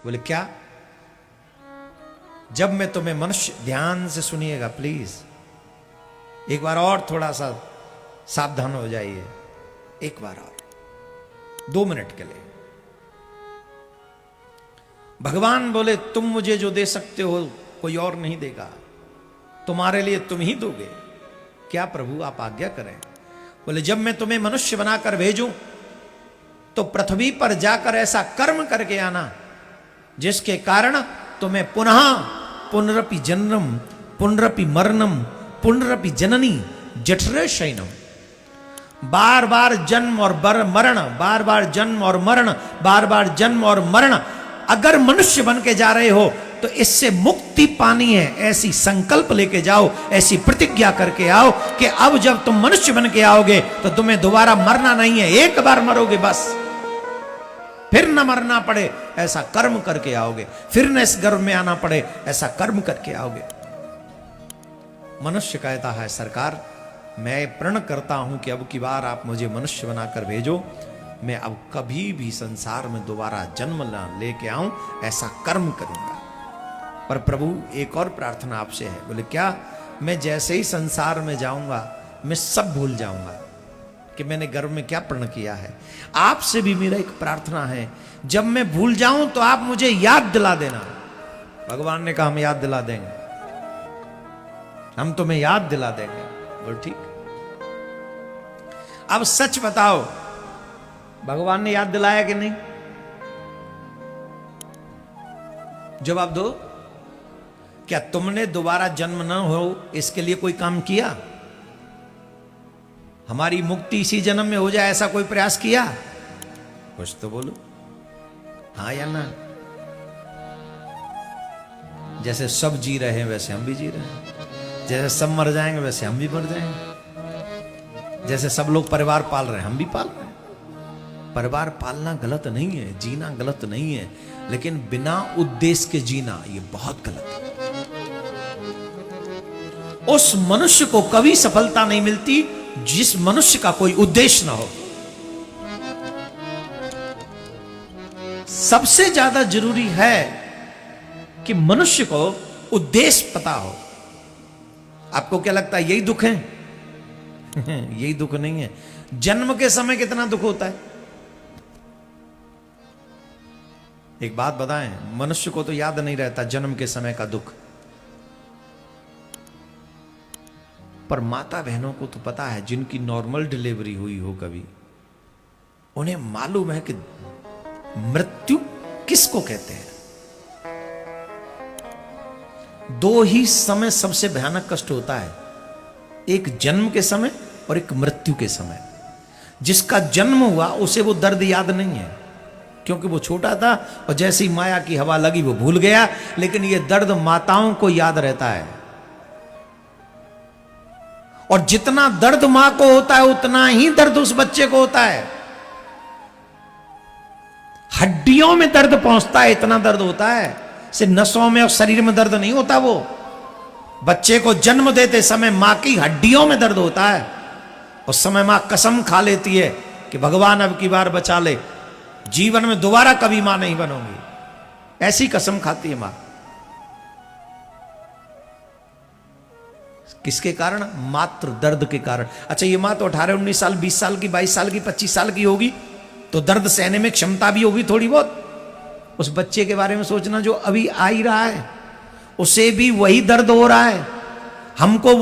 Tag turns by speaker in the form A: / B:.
A: बोले क्या? जब मैं तुम्हें मनुष्य, ध्यान से सुनिएगा प्लीज, एक बार और थोड़ा सा सावधान हो जाइए, एक बार और 2 मिनट के लिए। भगवान बोले तुम मुझे जो दे सकते हो कोई और नहीं देगा, तुम्हारे लिए तुम ही दोगे। क्या प्रभु आप आज्ञा करें? बोले जब मैं तुम्हें मनुष्य बनाकर भेजूं तो पृथ्वी पर जाकर ऐसा कर्म करके आना जिसके कारण तुम्हें पुनः पुनरपि जन्म पुनरपि मरणम पुनरपि जननी जठरे शयनम, बार बार जन्म और मरण, बार बार जन्म और मरण, बार बार जन्म और मरण। अगर मनुष्य बन के जा रहे हो तो इससे मुक्ति पानी है, ऐसी संकल्प लेके जाओ, ऐसी प्रतिज्ञा करके आओ कि अब जब तुम मनुष्य बन के आओगे तो तुम्हें दोबारा मरना नहीं है, एक बार मरोगे बस, फिर न मरना पड़े ऐसा कर्म करके आओगे, फिर न इस गर्भ में आना पड़े ऐसा कर्म करके आओगे। मनुष्य कहता है सरकार मैं प्रण करता हूं कि अब की बार आप मुझे मनुष्य बनाकर भेजो, मैं अब कभी भी संसार में दोबारा जन्म न लेके आऊं, ऐसा कर्म करूंगा। पर प्रभु एक और प्रार्थना आपसे है। बोले क्या? मैं जैसे ही संसार में जाऊंगा मैं सब भूल जाऊंगा कि मैंने गर्भ में क्या प्रण किया है। आपसे भी मेरा एक प्रार्थना है, जब मैं भूल जाऊं तो आप मुझे याद दिला देना। भगवान ने कहा हम याद दिला देंगे, हम तुम्हें याद दिला देंगे। बोल ठीक। अब सच बताओ भगवान ने याद दिलाया कि नहीं? जवाब दो। क्या तुमने दोबारा जन्म न हो इसके लिए कोई काम किया? हमारी मुक्ति इसी जन्म में हो जाए ऐसा कोई प्रयास किया? कुछ तो बोलो, हाँ या ना। जैसे सब जी रहे हैं वैसे हम भी जी रहे हैं, जैसे सब मर जाएंगे वैसे हम भी मर जाएंगे, जैसे सब लोग परिवार पाल रहे हैं हम भी पाल रहे हैं। परिवार पालना गलत नहीं है, जीना गलत नहीं है, लेकिन बिना उद्देश्य के जीना ये बहुत गलत है। उस मनुष्य को कभी सफलता नहीं मिलती जिस मनुष्य का कोई उद्देश्य ना हो। सबसे ज्यादा जरूरी है कि मनुष्य को उद्देश्य पता हो। आपको क्या लगता है यही दुख है? यही दुख नहीं है। जन्म के समय कितना दुख होता है? एक बात बताएं, मनुष्य को तो याद नहीं रहता जन्म के समय का दुख, पर माता बहनों को तो पता है, जिनकी नॉर्मल डिलीवरी हुई हो कभी, उन्हें मालूम है कि मृत्यु किसको कहते हैं। 2 ही समय सबसे भयानक कष्ट होता है, एक जन्म के समय और एक मृत्यु के समय। जिसका जन्म हुआ उसे वो दर्द याद नहीं है क्योंकि वो छोटा था और जैसे ही माया की हवा लगी वो भूल गया, लेकिन ये दर्द माताओं को याद रहता है। और जितना दर्द मां को होता है उतना ही दर्द उस बच्चे को होता है। हड्डियों में दर्द पहुंचता है, इतना दर्द होता है। सिर्फ नसों में और शरीर में दर्द नहीं होता। वो बच्चे को जन्म देते समय मां की हड्डियों में दर्द होता है। उस समय मां कसम खा लेती है कि भगवान अब की बार बचा ले, जीवन में दोबारा कभी मां नहीं बनूंगी, ऐसी कसम खाती है मां। किसके कारण? मात्र दर्द के कारण। अच्छा ये मां तो 18, 19 साल, 20 साल की, 22 साल की, 25 साल की होगी तो दर्द सहने में क्षमता भी होगी थोड़ी बहुत। उस बच्चे के बारे में सोचना जो अभी आ ही रहा है, उसे भी वही दर्द हो रहा है। हमको